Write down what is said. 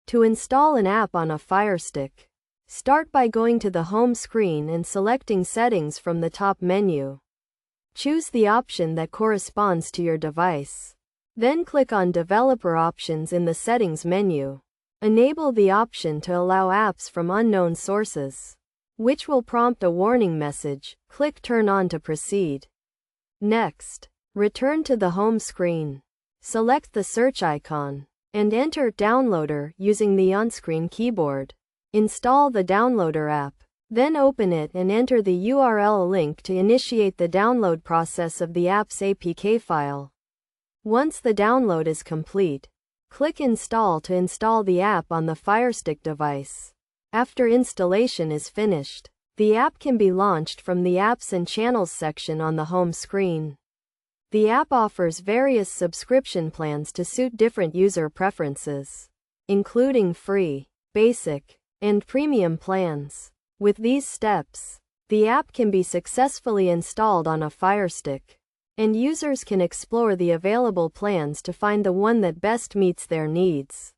To install an app on a Firestick, start by going to the home screen and selecting Settings from the top menu. Choose the option that corresponds to your device. Then click on Developer Options in the Settings menu. Enable the option to allow apps from unknown sources, which will prompt a warning message. Click Turn On to proceed. Next, return to the home screen. Select the search icon and enter Downloader using the on-screen keyboard. Install the Downloader app. Then open it and enter the URL link to initiate the download process of the app's APK file. Once the download is complete, click Install to install the app on the Firestick device. After installation is finished, the app can be launched from the Apps and Channels section on the home screen. The app offers various subscription plans to suit different user preferences, including free, basic, and premium plans. With these steps, the app can be successfully installed on a Firestick, and users can explore the available plans to find the one that best meets their needs.